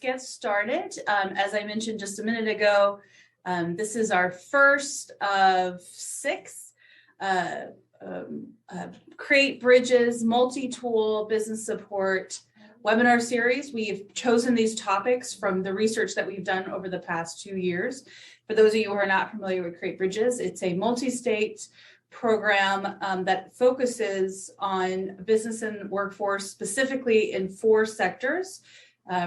get started. As I mentioned just a minute ago, this is our first of 6 Create Bridges multi-tool business support webinar series. We've chosen these topics from the research that we've done over the past 2 years. For those of you who are not familiar with Create Bridges, it's a multi-state program that focuses on business and workforce, specifically in 4 sectors: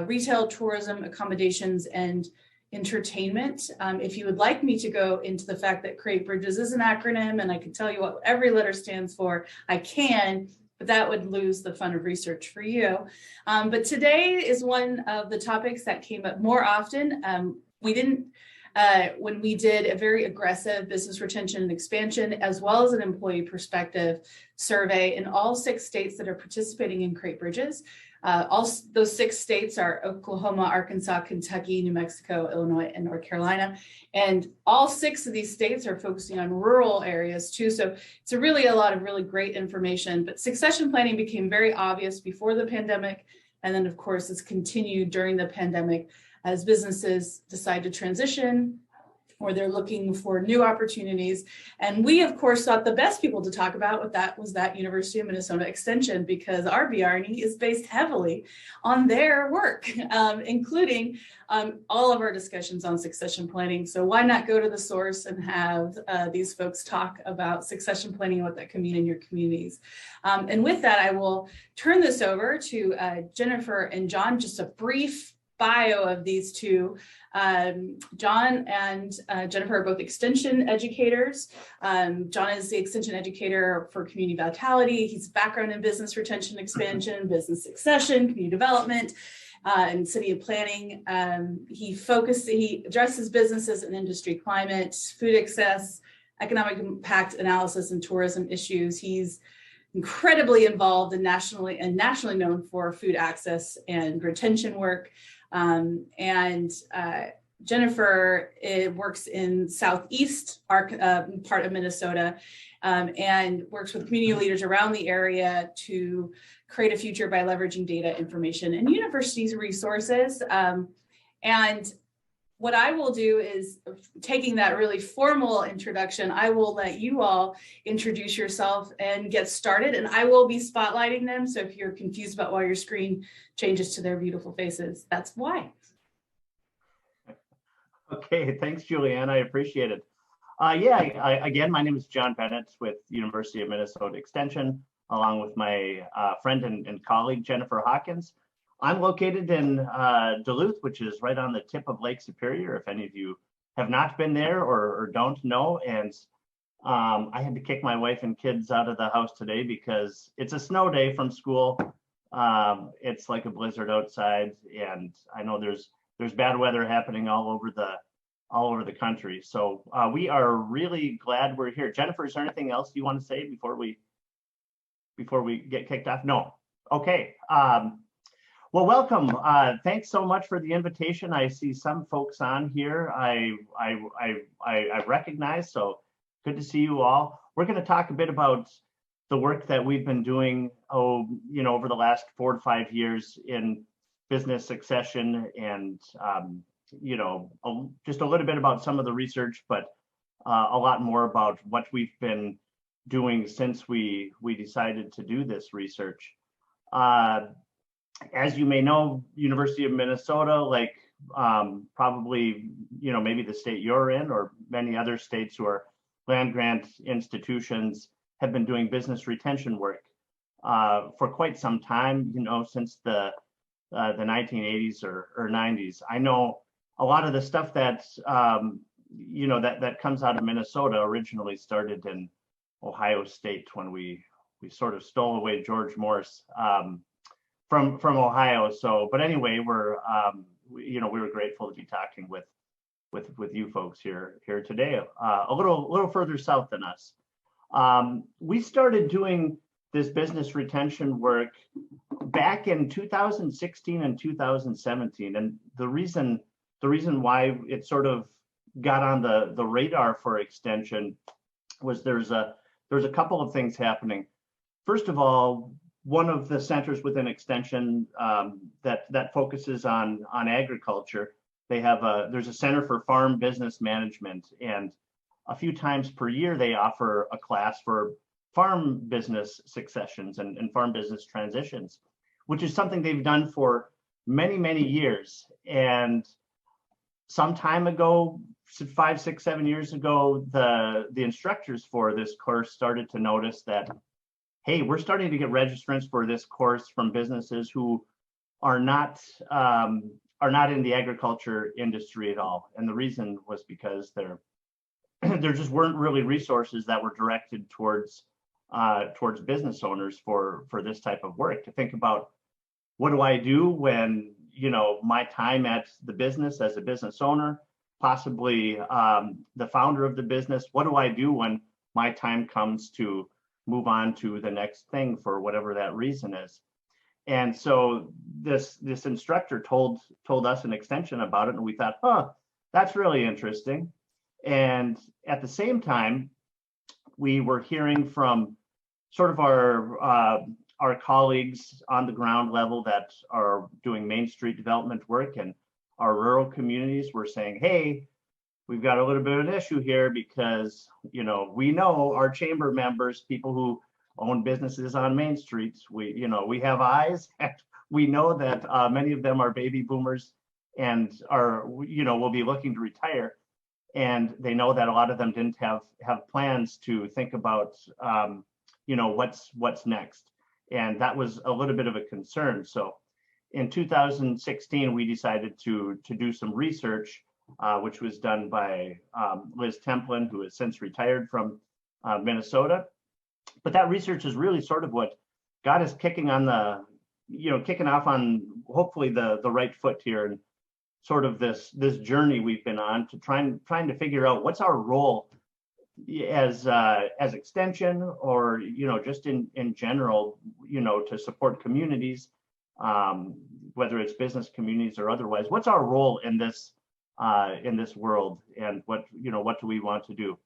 retail, tourism, accommodations, and entertainment. If you would like me to go into the fact that Create Bridges is an acronym and I can tell you what every letter stands for, I can, but that would lose the fun of research for you. But today is one of the topics that came up more often. When we did a very aggressive business retention and expansion, as well as an employee perspective survey in all 6 states that are participating in Create Bridges. All those 6 states are Oklahoma, Arkansas, Kentucky, New Mexico, Illinois, and North Carolina. And all 6 of these states are focusing on rural areas too. So it's really a lot of really great information. But succession planning became very obvious before the pandemic. And then, of course, it's continued during the pandemic as businesses decide to transition or they're looking for new opportunities. And we, of course, thought the best people to talk about with that was that University of Minnesota Extension, because our BRNE is based heavily on their work, including all of our discussions on succession planning. So why not go to the source and have these folks talk about succession planning and what that can mean in your communities. And with that, I will turn this over to Jennifer and John. Just a brief bio of these two. John and Jennifer are both extension educators. John is the extension educator for community vitality. He's background in business retention, expansion, business succession, community development, and city planning. He addresses businesses and industry climate, food access, economic impact analysis, and tourism issues. He's incredibly involved in nationally known for food access and retention work. Jennifer works in southeast part of Minnesota and works with community leaders around the area to create a future by leveraging data, information, and universities' resources. And what I will do is, taking that really formal introduction, I will let you all introduce yourself and get started, and I will be spotlighting them. So if you're confused about why your screen changes to their beautiful faces, that's why. Okay, thanks, Julianne. I appreciate it. Again, my name is John Bennett with University of Minnesota Extension, along with my friend and colleague, Jennifer Hawkins. I'm located in Duluth, which is right on the tip of Lake Superior, if any of you have not been there or don't know. And I had to kick my wife and kids out of the house today because it's a snow day from school. It's like a blizzard outside, and I know there's bad weather happening all over the country. So we are really glad we're here. Jennifer, is there anything else you want to say before we get kicked off? No. Okay. Well, welcome. Thanks so much for the invitation. I see some folks on here I recognize, so good to see you all. We're going to talk a bit about the work that we've been doing, over the last 4 to 5 years in business succession, and just a little bit about some of the research, but a lot more about what we've been doing since we decided to do this research. As you may know, University of Minnesota, like probably, maybe the state you're in or many other states who are land grant institutions, have been doing business retention work for quite some time, since the 1980s or 90s. I know a lot of the stuff that's, that comes out of Minnesota originally started in Ohio State when we sort of stole away George Morse from Ohio. So, but anyway, we were grateful to be talking with you folks here today, a little further south than us. We started doing this business retention work back in 2016 and 2017, and the reason why it sort of got on the radar for extension was there's a couple of things happening. First of all, one of the centers within Extension that focuses on agriculture. There's a Center for Farm Business Management, and a few times per year they offer a class for farm business successions and farm business transitions, which is something they've done for many years. And some time ago, 5, 6, 7 years ago, the instructors for this course started to notice that, hey, we're starting to get registrants for this course from businesses who are not in the agriculture industry at all. And the reason was because there just weren't really resources that were directed towards business owners for this type of work. To think about, what do I do when, my time at the business as a business owner, possibly the founder of the business, what do I do when my time comes to move on to the next thing for whatever that reason is? And so this instructor told us in Extension about it, and we thought, that's really interesting. And at the same time, we were hearing from sort of our colleagues on the ground level that are doing Main Street development work, and our rural communities were saying, hey, we've got a little bit of an issue here because, we know our chamber members, people who own businesses on Main Street, we have eyes, and we know that many of them are baby boomers and will be looking to retire. And they know that a lot of them didn't have plans to think about, what's next. And that was a little bit of a concern. So in 2016, we decided to do some research, which was done by Liz Templin, who has since retired from Minnesota. But that research is really sort of what got us kicking off on hopefully the right foot here, and sort of this journey we've been on to trying to figure out what's our role as Extension, or just in general, to support communities, whether it's business communities or otherwise. What's our role in this world, and what do we want to do?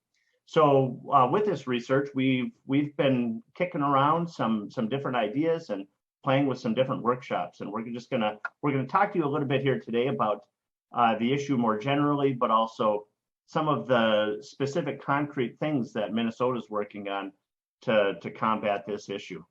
So with this research, we've been kicking around some different ideas and playing with some different workshops, and we're gonna talk to you a little bit here today about the issue more generally, but also some of the specific concrete things that Minnesota's working on to combat this issue.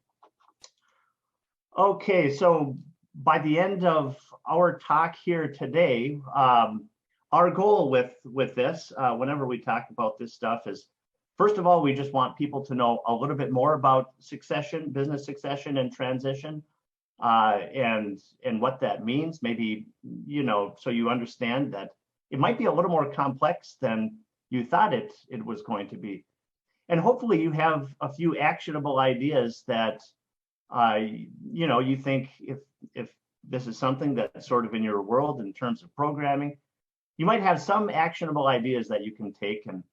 Okay, so by the end of our talk here today, our goal with this, whenever we talk about this stuff, is, first of all, we just want people to know a little bit more about succession, business succession and transition, and what that means. Maybe, so you understand that it might be a little more complex than you thought it was going to be. And hopefully you have a few actionable ideas that, you think if this is something that's sort of in your world in terms of programming, you might have some actionable ideas that you can take and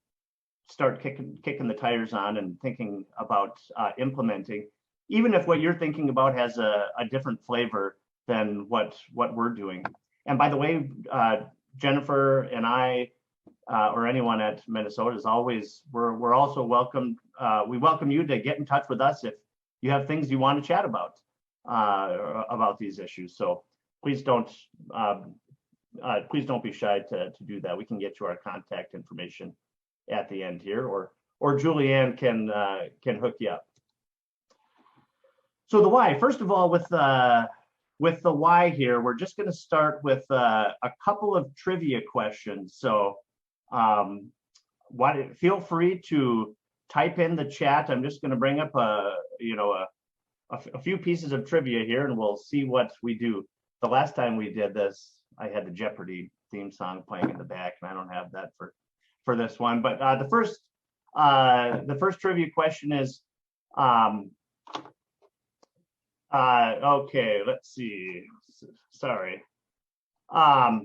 start kicking the tires on and thinking about implementing, even if what you're thinking about has a different flavor than what we're doing. And by the way, Jennifer and I, or anyone at Minnesota, is always, we're also welcome. We welcome you to get in touch with us if you have things you want to chat about these issues. So please don't be shy to do that. We can get you our contact information at the end here, or Julianne can hook you up. So the why, first of all, with the why here, we're just going to start with a couple of trivia questions. So feel free to type in the chat. I'm just going to bring up a few pieces of trivia here, and we'll see what we do. The last time we did this, I had the Jeopardy theme song playing in the back, and I don't have that for this one. But the first trivia question is, okay, let's see. Sorry. I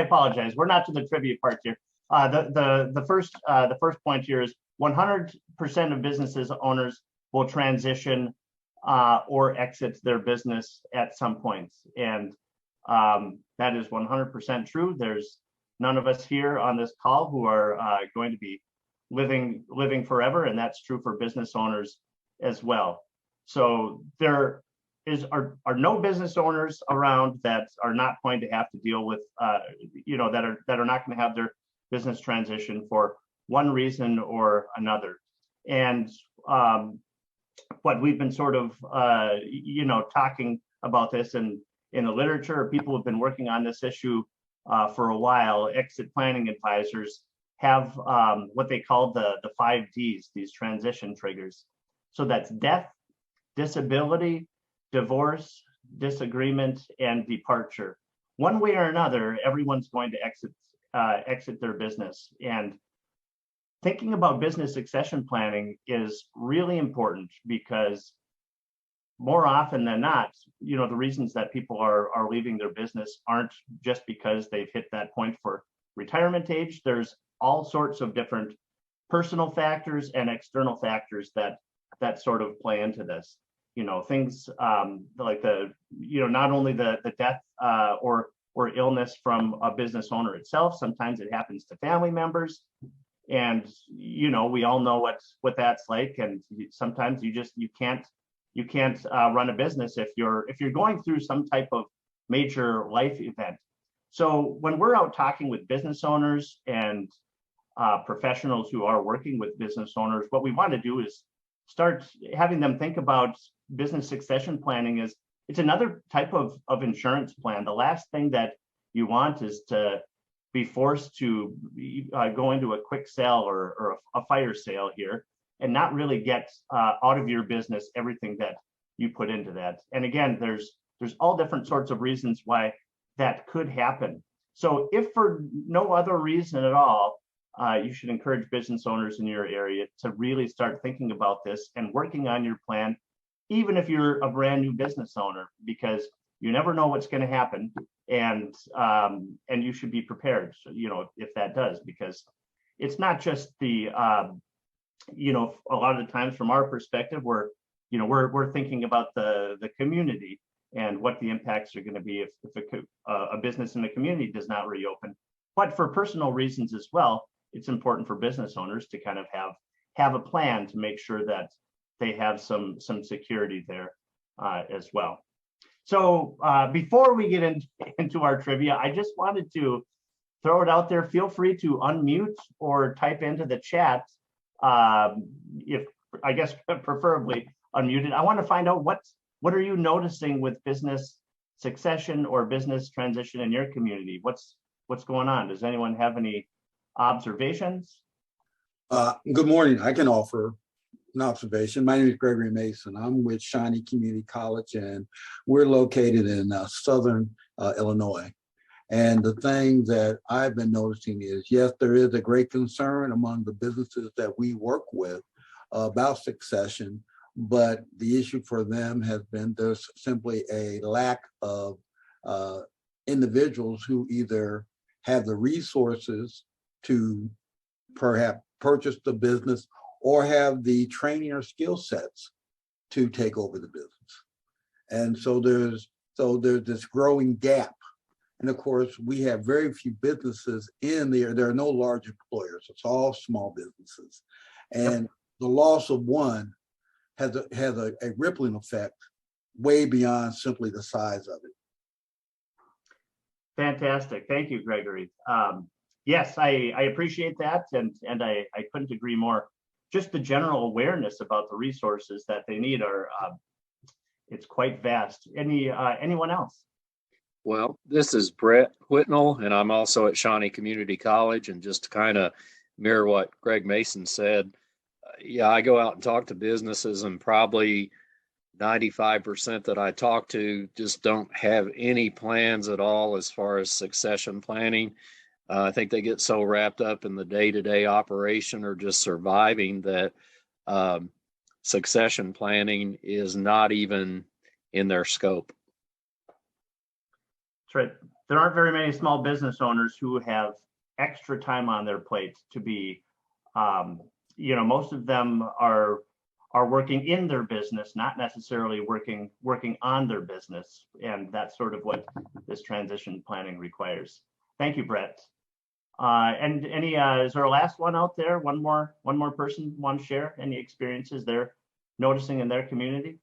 apologize. We're not to the trivia part here. The first point here is 100% of businesses owners will transition or exit their business at some point, and that is 100% true. There's none of us here on this call who are going to be living forever, and that's true for business owners as well. So there are no business owners around that are not going to have to deal with, that are not going to have their business transition for one reason or another. And what we've been sort of, talking about this in the literature, people have been working on this issue for a while. Exit planning advisors have what they call the 5Ds, these transition triggers. So that's death, disability, divorce, disagreement, and departure. One way or another, everyone's going to exit their business. And thinking about business succession planning is really important, because more often than not, the reasons that people are leaving their business aren't just because they've hit that point for retirement age. There's all sorts of different personal factors and external factors that sort of play into this. Things like not only the death or illness from a business owner itself. Sometimes it happens to family members, and we all know what that's like. And sometimes you can't run a business if you're going through some type of major life event. So when we're out talking with business owners and professionals who are working with business owners, what we want to do is start having them think about business succession planning. It's another type of insurance plan. The last thing that you want is to be forced to go into a quick sale or a fire sale here and not really get out of your business everything that you put into that. And again, there's all different sorts of reasons why that could happen. So if for no other reason at all, you should encourage business owners in your area to really start thinking about this and working on your plan, even if you're a brand new business owner, because you never know what's going to happen, and you should be prepared. So, if that does, because it's not just the a lot of the times from our perspective, we're thinking about the community and what the impacts are going to be if a business in the community does not reopen. But for personal reasons as well, it's important for business owners to kind of have a plan to make sure that they have some security there as well. So before we get into our trivia, I just wanted to throw it out there. Feel free to unmute or type into the chat, if I guess preferably unmuted. I want to find out what are you noticing with business succession or business transition in your community? What's going on? Does anyone have any observations? Good morning. I can offer an observation. My name is Gregory Mason. I'm with Shawnee Community College, and we're located in southern Illinois. And the thing that I've been noticing is, yes, there is a great concern among the businesses that we work with about succession, but the issue for them has been there's simply a lack of individuals who either have the resources to perhaps purchase the business or have the training or skill sets to take over the business. And so there's this growing gap. And of course, we have very few businesses in there. There are no large employers. It's all small businesses. And the loss of one has a rippling effect way beyond simply the size of it. Fantastic. Thank you, Gregory. Yes, I appreciate that. And I couldn't agree more. Just the general awareness about the resources that they need it's quite vast. Anyone else? Well, this is Brett Whitnell, and I'm also at Shawnee Community College. And just to kind of mirror what Greg Mason said, I go out and talk to businesses, and probably 95% that I talk to just don't have any plans at all as far as succession planning. I think they get so wrapped up in the day-to-day operation or just surviving that succession planning is not even in their scope. That's right. There aren't very many small business owners who have extra time on their plate to be, most of them are working in their business, not necessarily working on their business. And that's sort of what this transition planning requires. Thank you, Brett. And is there a last one out there? One more person want to share any experiences they're noticing in their community?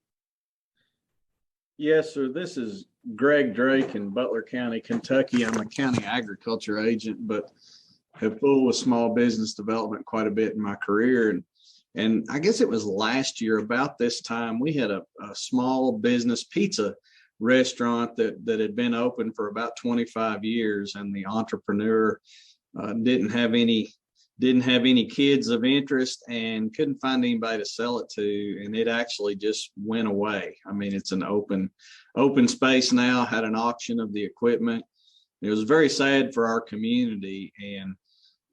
Yes, sir. This is Greg Drake in Butler County, Kentucky. I'm a county agriculture agent, but have fooled with small business development quite a bit in my career. And I guess it was last year about this time, we had a small business pizza restaurant that had been open for about 25 years, and the entrepreneur didn't have any kids of interest and couldn't find anybody to sell it to, and it actually just went away. I mean, it's an open space now, had an auction of the equipment. It was very sad for our community, and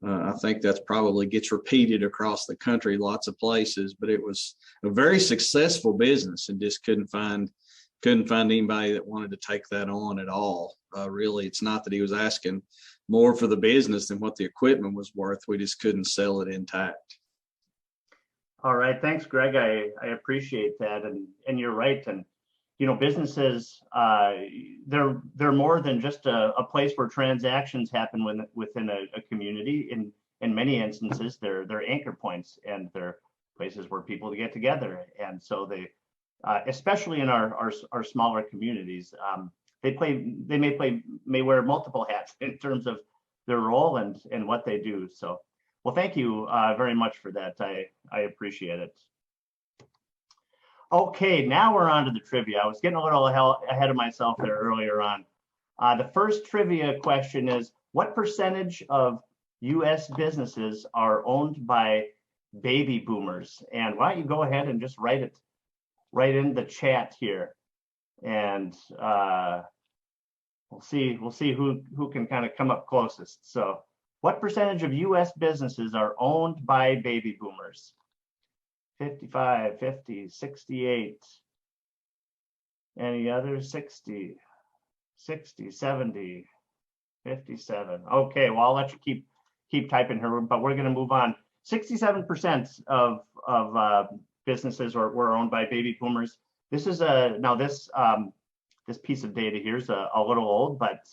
I think that's probably gets repeated across the country, lots of places, but it was a very successful business and just couldn't find anybody that wanted to take that on at all. Really, it's not that he was asking more for the business than what the equipment was worth. We just couldn't sell it intact. All right, thanks, Greg. I appreciate that, and you're right. And businesses, they're more than just a place where transactions happen within a community. In many instances, they're anchor points, and they're places where people get together. And so they, especially in our smaller communities, they may wear multiple hats in terms of their role and what they do. So, well, thank you very much for that. I appreciate it. Okay, now we're on to the trivia. I was getting a little ahead of myself there earlier on. The first trivia question is, what percentage of U.S. businesses are owned by baby boomers? And why don't you go ahead and just write it right in the chat here, and we'll see who can kind of come up closest. So, what percentage of U.S. businesses are owned by baby boomers? 55, 50, 68. Any others? 60, 70, 57. Okay, well, I'll let you keep typing here, but we're going to move on. 67% of businesses were owned by baby boomers. This is this piece of data here is a little old, but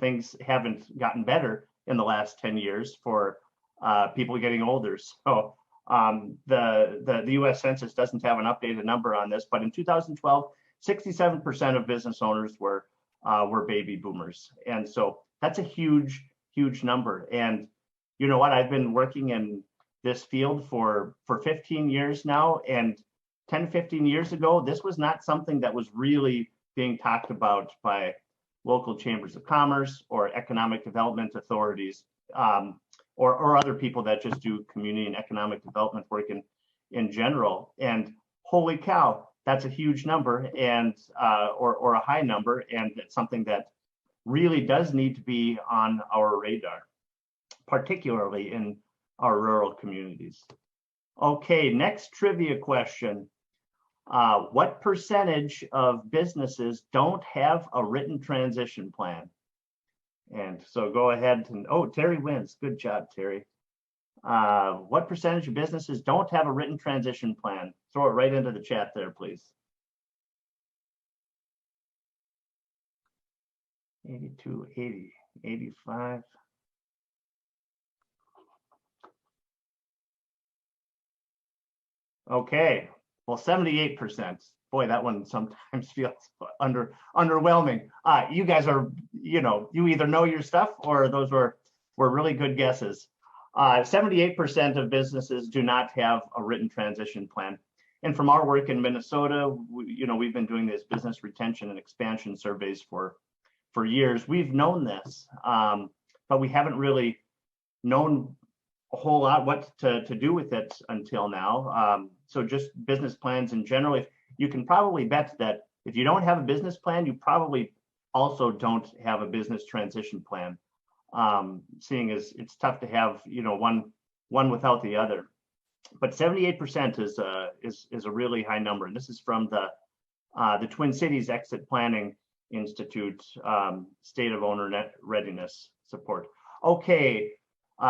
things haven't gotten better in the last 10 years for people getting older. So the U.S. Census doesn't have an updated number on this, but in 2012, 67% of business owners were baby boomers, and so that's a huge number. And you know what? I've been working in this field for 15 years now, and 10, 15 years ago, this was not something that was really being talked about by local chambers of commerce or economic development authorities, or other people that just do community and economic development work in general. And holy cow, that's a huge number, and or a high number, and it's something that really does need to be on our radar, particularly in our rural communities. Okay, next trivia question. What percentage of businesses don't have a written transition plan? And so go ahead and, Terry wins. Good job, Terry. What percentage of businesses don't have a written transition plan? Throw it right into the chat there, please. 82, 80, 85. Okay, well, 78%. Boy, that one sometimes feels underwhelming. You guys are, you either know your stuff or those were really good guesses. 78% of businesses do not have a written transition plan. And from our work in Minnesota, we've been doing these business retention and expansion surveys for years. We've known this, but we haven't really known a whole lot what to do with it until now. So just business plans in general, you can probably bet that if you don't have a business plan, you probably also don't have a business transition plan. Seeing as it's tough to have, one without the other. But 78% is a really high number. And this is from the Twin Cities Exit Planning Institute, State of Owner Net Readiness Support. Okay,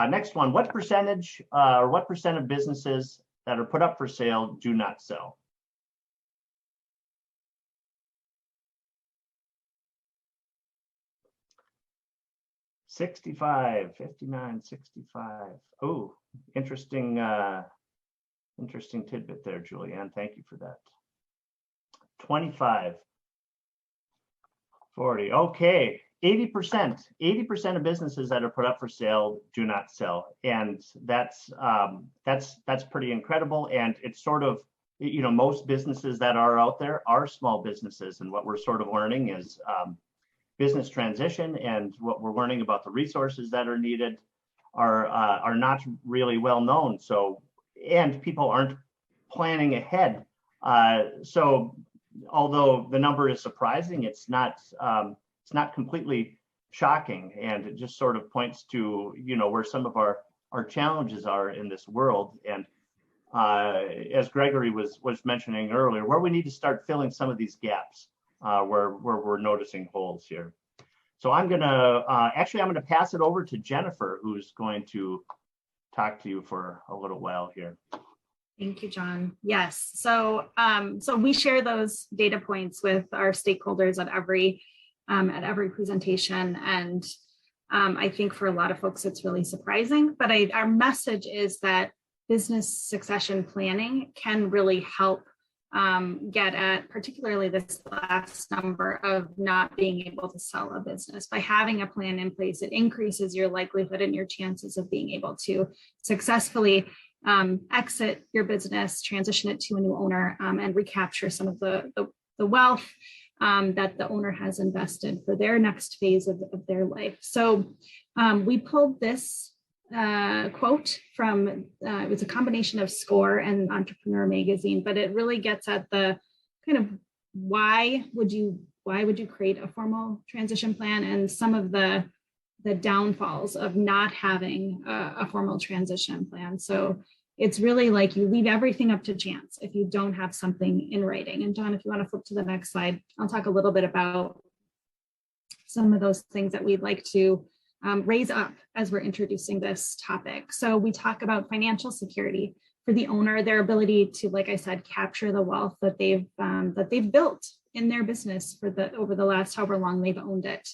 next one. What percentage or what percent of businesses that are put up for sale do not sell? $65, $59, $65. Oh, interesting tidbit there, Julianne. Thank you for that. $25. 40. Okay. 80% of businesses that are put up for sale do not sell. And that's pretty incredible. And it's sort of, most businesses that are out there are small businesses. And what we're sort of learning is business transition, and what we're learning about the resources that are needed are not really well known. So, and people aren't planning ahead. So although the number is surprising, it's not completely shocking, and it just sort of points to where some of our challenges are in this world. And as Gregory was mentioning earlier, where we need to start filling some of these gaps, where we're noticing holes here. So I'm gonna pass it over to Jennifer, who's going to talk to you for a little while here. Thank you, John. Yes. So we share those data points with our stakeholders at every presentation. And I think for a lot of folks, it's really surprising. But our message is that business succession planning can really help get at particularly this last number of not being able to sell a business. By having a plan in place, it increases your likelihood and your chances of being able to successfully exit your business, transition it to a new owner, and recapture some of the wealth that the owner has invested for their next phase of their life. So we pulled this quote from, it was a combination of SCORE and Entrepreneur Magazine, but it really gets at the kind of why would you create a formal transition plan, and some of the downfalls of not having a formal transition plan. So it's really like you leave everything up to chance if you don't have something in writing. And John, if you want to flip to the next slide, I'll talk a little bit about some of those things that we'd like to raise up as we're introducing this topic. So we talk about financial security for the owner, their ability to, like I said, capture the wealth that they've built in their business over the last however long they've owned it.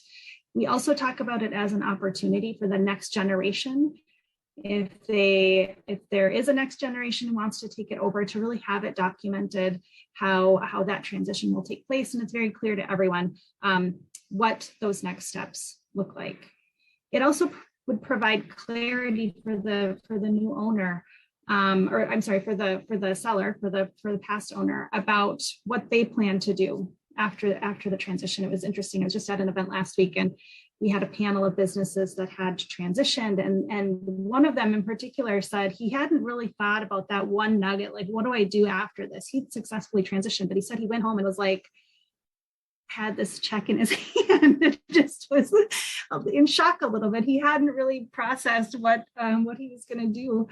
We also talk about it as an opportunity for the next generation. If there is a next generation who wants to take it over, to really have it documented how that transition will take place, and it's very clear to everyone what those next steps look like. It also would provide clarity for the new owner, or I'm sorry, for the seller, for the past owner, about what they plan to do after the transition. It was interesting. I was just at an event last week, and we had a panel of businesses that had transitioned, and one of them in particular said he hadn't really thought about that one nugget, like, what do I do after this? He'd successfully transitioned, but he said he went home and was like, had this check in his hand. It just was in shock a little bit. He hadn't really processed what he was going to do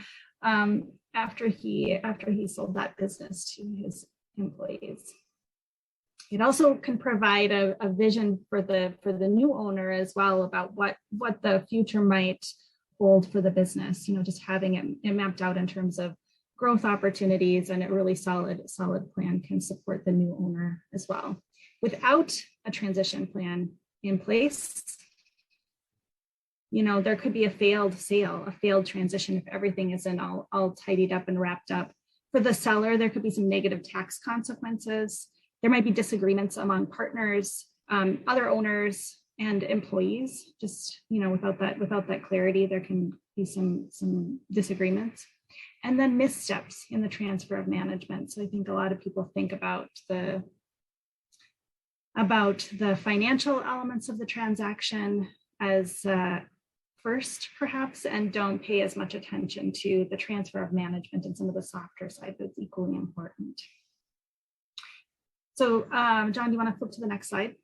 after he sold that business to his employees. It also can provide a vision for the new owner as well about what the future might hold for the business. Just having it mapped out in terms of growth opportunities, and a really solid plan can support the new owner as well. Without a transition plan in place, there could be a failed sale, a failed transition if everything isn't all tidied up and wrapped up. For the seller, there could be some negative tax consequences. There might be disagreements among partners, other owners, and employees. Just without that clarity, there can be some disagreements. And then missteps in the transfer of management. So I think a lot of people think about the financial elements of the transaction as first, perhaps, and don't pay as much attention to the transfer of management and some of the softer side that's equally important. So John, do you want to flip to the next slide?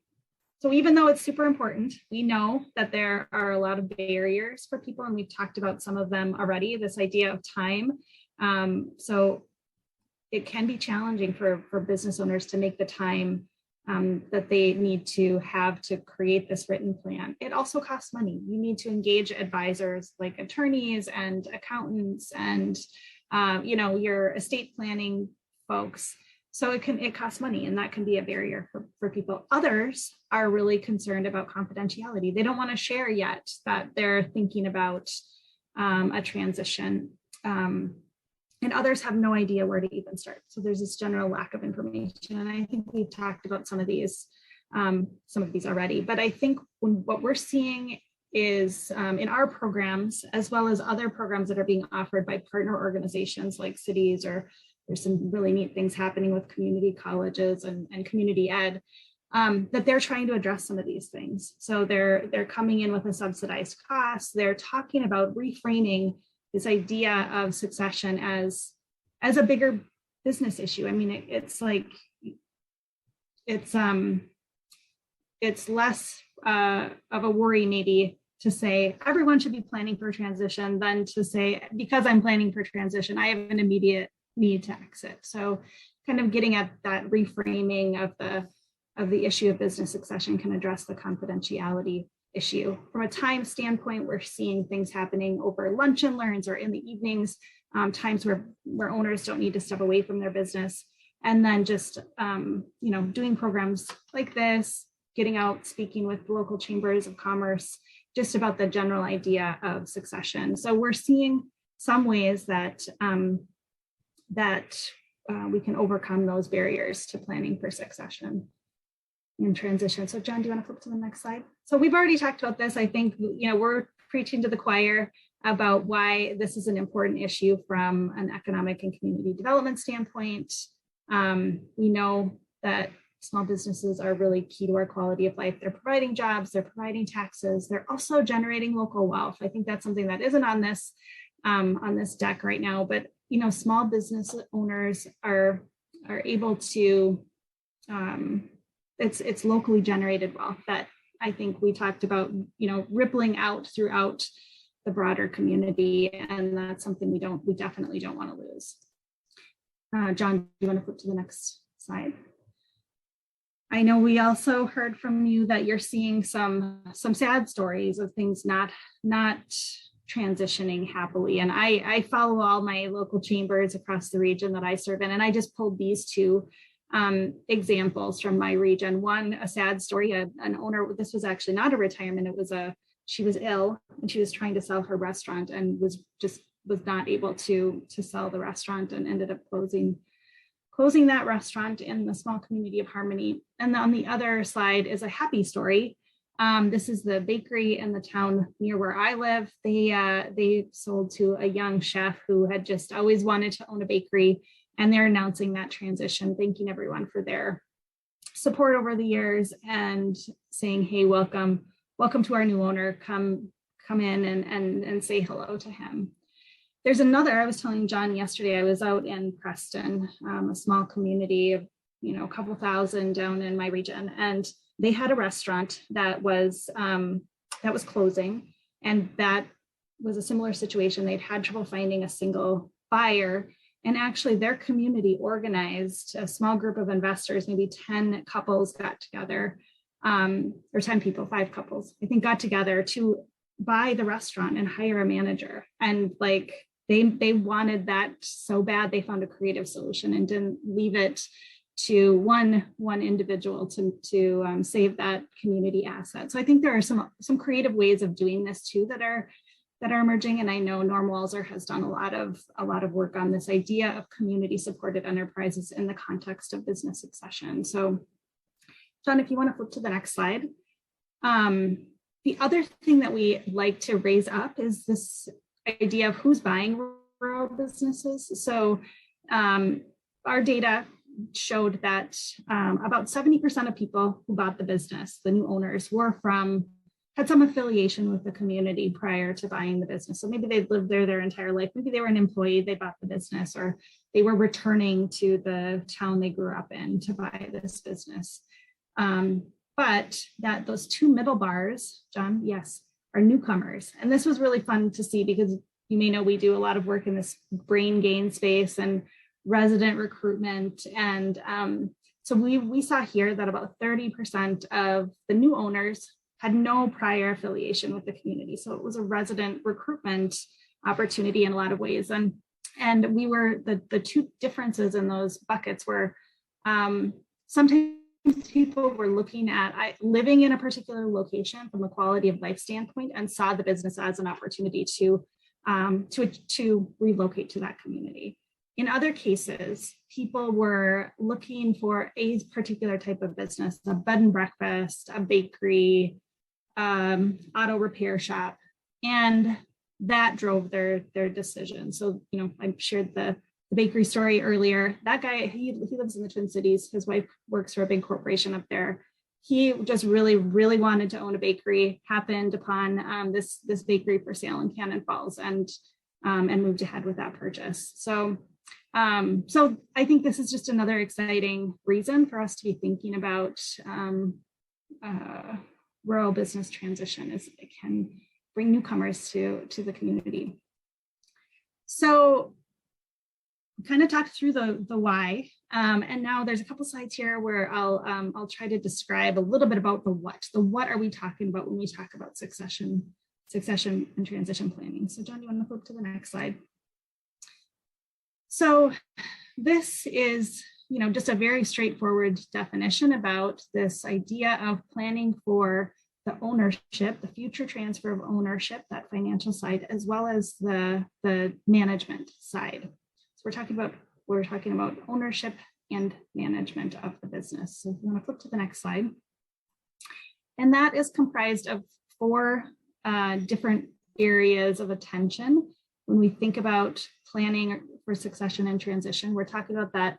So even though it's super important, we know that there are a lot of barriers for people, and we've talked about some of them already, this idea of time. So it can be challenging for business owners to make the time that they need to have to create this written plan. It also costs money. You need to engage advisors like attorneys and accountants and your estate planning folks. So it costs money, and that can be a barrier for people. Others are really concerned about confidentiality. They don't want to share yet that they're thinking about a transition. And others have no idea where to even start. So there's this general lack of information. And I think we've talked about some of these some of these already. But I think what we're seeing is in our programs, as well as other programs that are being offered by partner organizations like cities, or there's some really neat things happening with community colleges and community ed, that they're trying to address some of these things. So they're coming in with a subsidized cost. They're talking about reframing this idea of succession as a bigger business issue. I mean, it's less of a worry maybe to say everyone should be planning for transition than to say, because I'm planning for transition, I have an immediate need to exit. So kind of getting at that reframing of the issue of business succession can address the confidentiality issue. From a time standpoint, we're seeing things happening over lunch and learns or in the evenings, times where owners don't need to step away from their business. And then just doing programs like this, getting out, speaking with local chambers of commerce, just about the general idea of succession. So we're seeing some ways that we can overcome those barriers to planning for succession and transition. So John, do you want to flip to the next slide? So we've already talked about this. I think, we're preaching to the choir about why this is an important issue from an economic and community development standpoint. We know that small businesses are really key to our quality of life. They're providing jobs, they're providing taxes, they're also generating local wealth. I think that's something that isn't on this deck right now, but small business owners are able to, it's locally generated wealth that I think we talked about, rippling out throughout the broader community, and that's something we definitely don't want to lose. John, do you want to flip to the next slide? I know we also heard from you that you're seeing some sad stories of things not transitioning happily. And I follow all my local chambers across the region that I serve in, and I just pulled these two examples from my region. One, a sad story, an owner, this was actually not a retirement, she was ill and she was trying to sell her restaurant and was not able to sell the restaurant and ended up closing that restaurant in the small community of Harmony. And on the other slide is a happy story. This is the bakery in the town near where I live. They sold to a young chef who had just always wanted to own a bakery, and they're announcing that transition, thanking everyone for their support over the years and saying, hey, welcome to our new owner. Come in and say hello to him. There's another, I was telling John yesterday, I was out in Preston, a small community of, a couple thousand down in my region. And they had a restaurant that was closing. And that was a similar situation. They'd had trouble finding a single buyer. And actually their community organized a small group of investors, maybe 10 couples got together, or 10 people, 5 couples, I think, got together to buy the restaurant and hire a manager. And they wanted that so bad, they found a creative solution and didn't leave it to one individual to save that community asset. So I think there are some creative ways of doing this too that are emerging. And I know Norm Walzer has done a lot of work on this idea of community supported enterprises in the context of business succession. So John, if you want to flip to the next slide. The other thing that we like to raise up is this idea of who's buying rural businesses. So our data showed that about 70% of people who bought the business, the new owners, had some affiliation with the community prior to buying the business. So maybe they've lived there their entire life. Maybe they were an employee, they bought the business, or they were returning to the town they grew up in to buy this business. But that those two middle bars, John, yes, are newcomers. And this was really fun to see because you may know we do a lot of work in this brain gain space and resident recruitment. And so we saw here that about 30% of the new owners had no prior affiliation with the community. So it was a resident recruitment opportunity in a lot of ways. And we were, the two differences in those buckets were sometimes people were looking at living in a particular location from a quality of life standpoint and saw the business as an opportunity to relocate to that community. In other cases, people were looking for a particular type of business, a bed and breakfast, a bakery, auto repair shop, and that drove their decision. So, I shared the bakery story earlier. That guy, he lives in the Twin Cities. His wife works for a big corporation up there. He just really, really wanted to own a bakery, happened upon this bakery for sale in Cannon Falls, and moved ahead with that purchase. So I think this is just another exciting reason for us to be thinking about rural business transition, as it can bring newcomers to the community. So kind of talked through the why, and now there's a couple slides here where I'll try to describe a little bit about the what. The what are we talking about when we talk about succession and transition planning? So John, you want to flip to the next slide? So this is, just a very straightforward definition about this idea of planning for the ownership, the future transfer of ownership, that financial side, as well as the management side. So we're talking about ownership and management of the business. So if you want to flip to the next slide. And that is comprised of 4 different areas of attention. When we think about planning for succession and transition, we're talking about that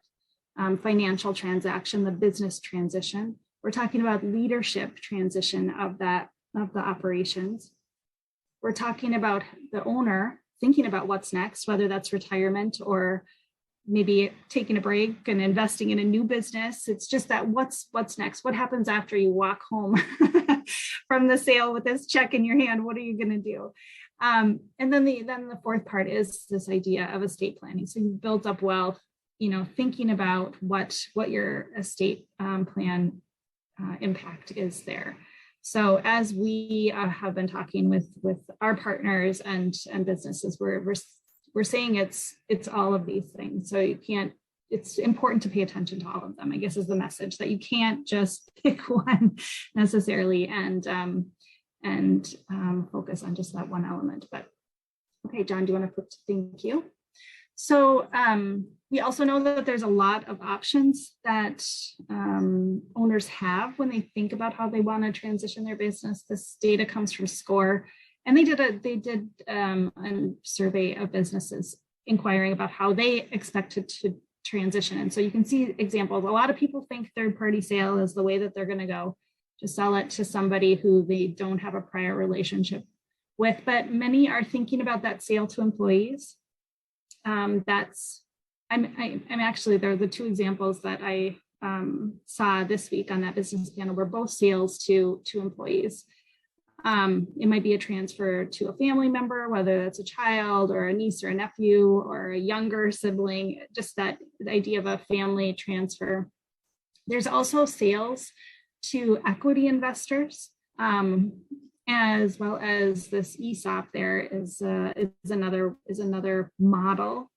financial transaction, the business transition. We're talking about leadership transition of the operations. We're talking about the owner thinking about what's next, whether that's retirement or maybe taking a break and investing in a new business. It's just that what's next? What happens after you walk home from the sale with this check in your hand? What are you going to do? And then the fourth part is this idea of estate planning. So you've built up wealth, thinking about what your estate plan impact is there. So as we have been talking with our partners and businesses, we're saying it's all of these things. So it's important to pay attention to all of them, I guess, is the message, that you can't just pick one necessarily and focus on just that one element. But okay, John, do you want to put, thank you. So we also know that there's a lot of options that owners have when they think about how they want to transition their business. This data comes from SCORE, and they did a survey of businesses inquiring about how they expected to transition. And so you can see examples. A lot of people think third-party sale is the way that they're going to go, to sell it to somebody who they don't have a prior relationship with, but many are thinking about that sale to employees. I'm actually, they're the 2 examples that I saw this week on that business panel were both sales to employees. It might be a transfer to a family member, whether that's a child or a niece or a nephew or a younger sibling, just that idea of a family transfer. There's also sales to equity investors, as well as this ESOP. There is another model.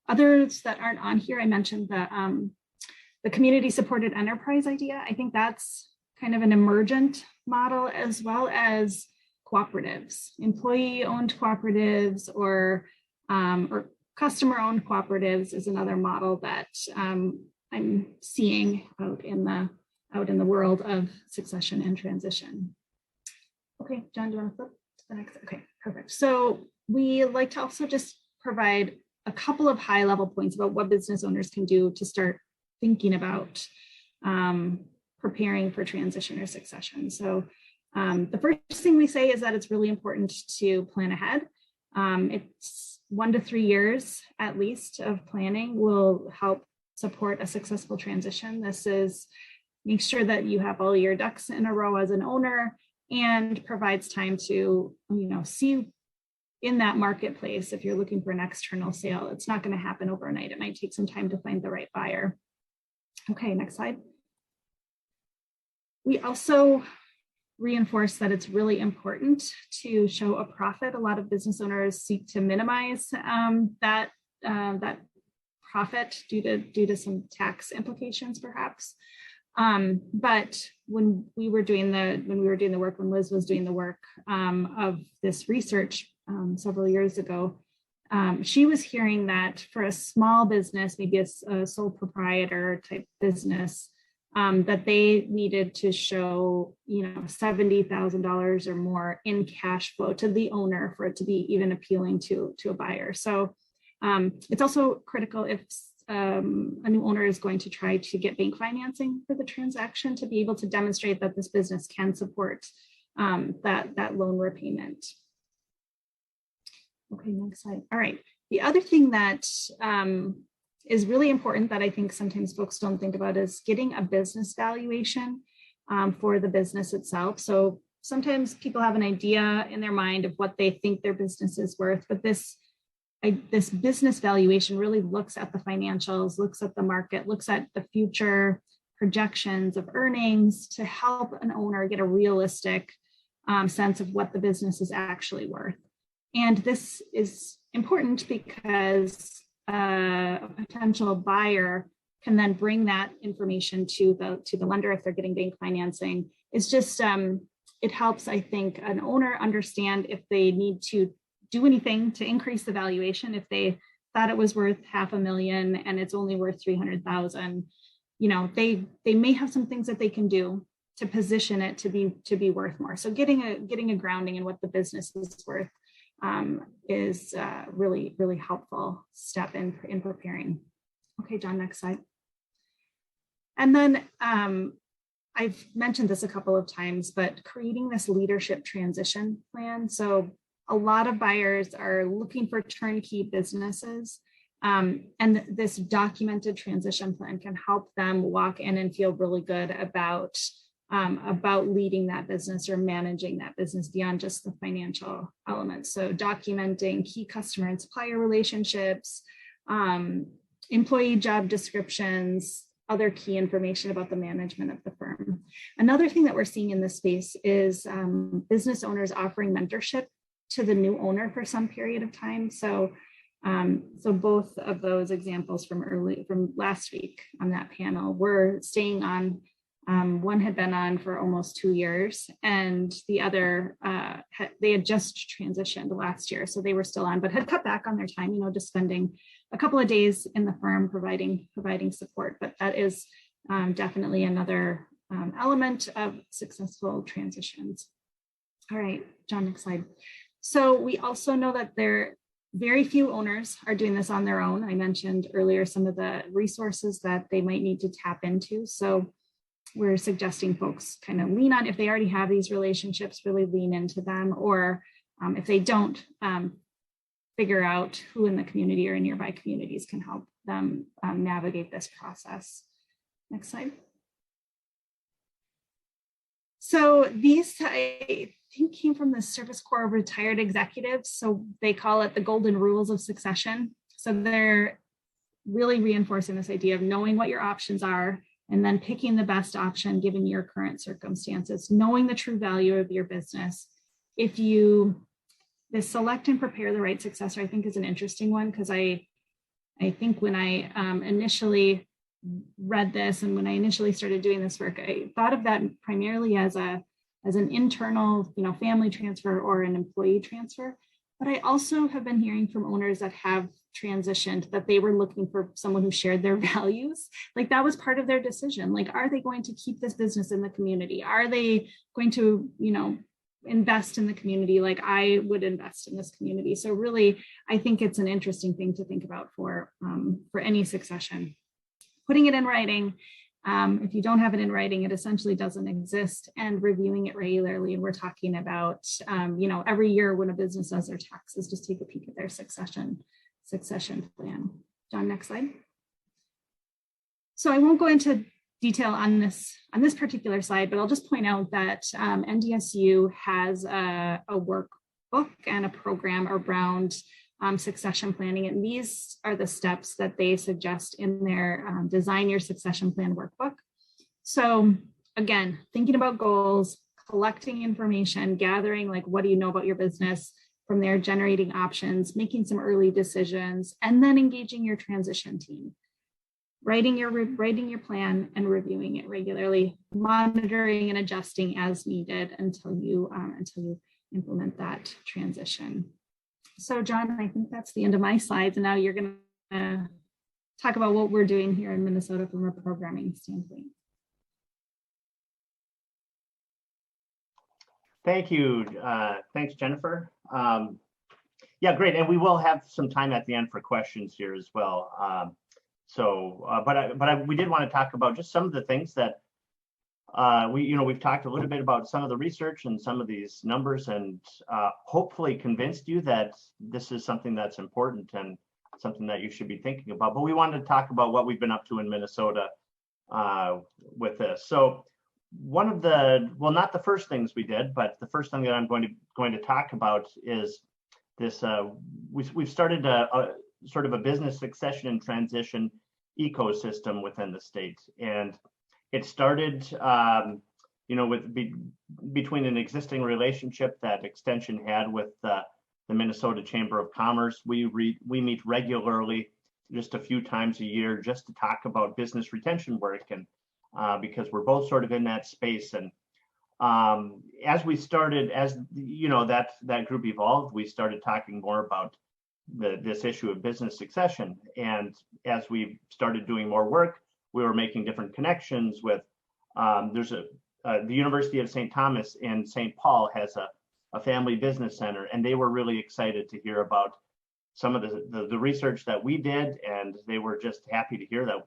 Others that aren't on here, I mentioned the community supported enterprise idea. I think that's kind of an emergent model, as well as cooperatives, employee-owned cooperatives or customer-owned cooperatives is another model that I'm seeing out in the world of succession and transition. Okay, John, do you want to flip to the next? Okay, perfect. So we like to also just provide a couple of high-level points about what business owners can do to start thinking about preparing for transition or succession. So the first thing we say is that it's really important to plan ahead. It's 1 to 3 years at least of planning will help support a successful transition. This is make sure that you have all your ducks in a row as an owner, and provides time to see in that marketplace. If you're looking for an external sale, it's not going to happen overnight. It might take some time to find the right buyer. Okay, next slide. We also reinforce that it's really important to show a profit. A lot of business owners seek to minimize that profit due to some tax implications, perhaps. But when we were doing the work, when Liz was doing the work of this research several years ago, she was hearing that for a small business, maybe a sole proprietor type business, that they needed to show, $70,000 or more in cash flow to the owner for it to be even appealing to a buyer. So it's also critical if a new owner is going to try to get bank financing for the transaction to be able to demonstrate that this business can support that loan repayment. Okay, next slide. All right. The other thing that is really important that I think sometimes folks don't think about is getting a business valuation for the business itself. So sometimes people have an idea in their mind of what they think their business is worth, but this business valuation really looks at the financials, looks at the market, looks at the future projections of earnings to help an owner get a realistic sense of what the business is actually worth. And this is important because a potential buyer can then bring that information to the lender if they're getting bank financing. It's just, it helps, I think, an owner understand if they need to do anything to increase the valuation. If they thought it was worth $500,000 and it's only worth $300,000, they may have some things that they can do to position it to be worth more. So getting a grounding in what the business is worth is really, really helpful step in preparing. Okay, John, next slide. And then I've mentioned this a couple of times, but creating this leadership transition plan. So a lot of buyers are looking for turnkey businesses, and this documented transition plan can help them walk in and feel really good about leading that business or managing that business beyond just the financial elements. So documenting key customer and supplier relationships, employee job descriptions, other key information about the management of the firm. Another thing that we're seeing in this space is business owners offering mentorship to the new owner for some period of time. So both of those examples from last week on that panel were staying on. One had been on for almost 2 years, and the other, they had just transitioned last year. So they were still on, but had cut back on their time, just spending a couple of days in the firm providing support. But that is definitely another element of successful transitions. All right, John, next slide. So we also know that very few owners are doing this on their own. I mentioned earlier some of the resources that they might need to tap into. So we're suggesting folks kind of lean on, if they already have these relationships, really lean into them, or if they don't, figure out who in the community or in nearby communities can help them navigate this process. Next slide. So these, I think, came from the Service Corps of Retired Executives. So they call it the golden rules of succession. So they're really reinforcing this idea of knowing what your options are and then picking the best option given your current circumstances, knowing the true value of your business. The select and prepare the right successor, I think, is an interesting one, because I think when I initially read this and when I initially started doing this work, I thought of that primarily as an internal, family transfer or an employee transfer. But I also have been hearing from owners that have transitioned that they were looking for someone who shared their values. Like that was part of their decision. Like, are they going to keep this business in the community? Are they going to, invest in the community like I would invest in this community? So really, I think it's an interesting thing to think about for any succession. Putting it in writing. If you don't have it in writing, it essentially doesn't exist, and reviewing it regularly. And we're talking about, every year when a business does their taxes, just take a peek at their succession plan. John, next slide. So I won't go into detail on this particular slide, but I'll just point out that NDSU has a workbook and a program around succession planning. And these are the steps that they suggest in their Design Your Succession Plan workbook. So again, thinking about goals, collecting information, gathering what do you know about your business, from there generating options, making some early decisions, and then engaging your transition team. Writing your plan and reviewing it regularly, monitoring and adjusting as needed until you implement that transition. So John, I think that's the end of my slides. And now you're going to talk about what we're doing here in Minnesota from a programming standpoint. Thank you. Thanks, Jennifer. Yeah, great. And we will have some time at the end for questions here as well. We did want to talk about just some of the things that we've talked a little bit about some of the research and some of these numbers, and hopefully convinced you that this is something that's important and something that you should be thinking about. But we wanted to talk about what we've been up to in Minnesota with this. So one of the, well, not the first things we did, but the first thing that I'm going to talk about is this. We've started a sort of a business succession and transition ecosystem within the state, and it started, between an existing relationship that Extension had with the Minnesota Chamber of Commerce. We meet regularly, just a few times a year, just to talk about business retention work, and because we're both sort of in that space. And as that group evolved, we started talking more about this issue of business succession. And as we started doing more work, we were making different connections with, the University of St. Thomas in St. Paul has a family business center, and they were really excited to hear about some of the research that we did, and they were just happy to hear that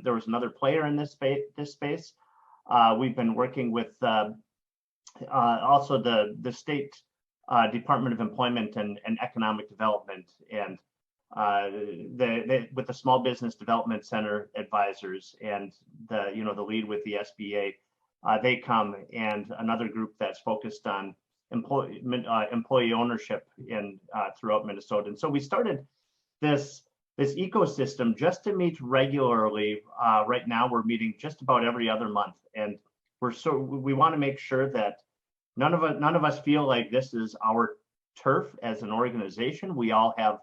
there was another player in this space. We've been working with also the state Department of Employment and Economic Development, and with the Small Business Development Center advisors, and the lead with the SBA. They come, and another group that's focused on employee ownership throughout Minnesota. And so we started this ecosystem just to meet regularly. Right now we're meeting just about every other month, and we want to make sure that none of us feel like this is our turf as an organization. We all have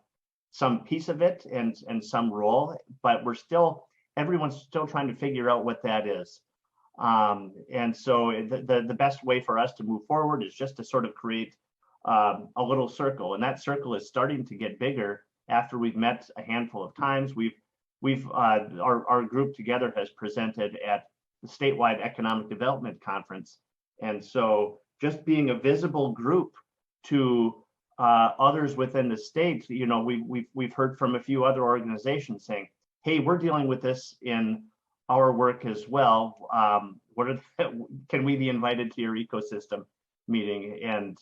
some piece of it and some role, but everyone's still trying to figure out what that is. And so the best way for us to move forward is just to sort of create a little circle, and that circle is starting to get bigger after we've met a handful of times. Our group together has presented at the statewide economic development conference, and so just being a visible group to others within the state, we've heard from a few other organizations saying, "Hey, we're dealing with this in our work as well. Can we be invited to your ecosystem meeting? And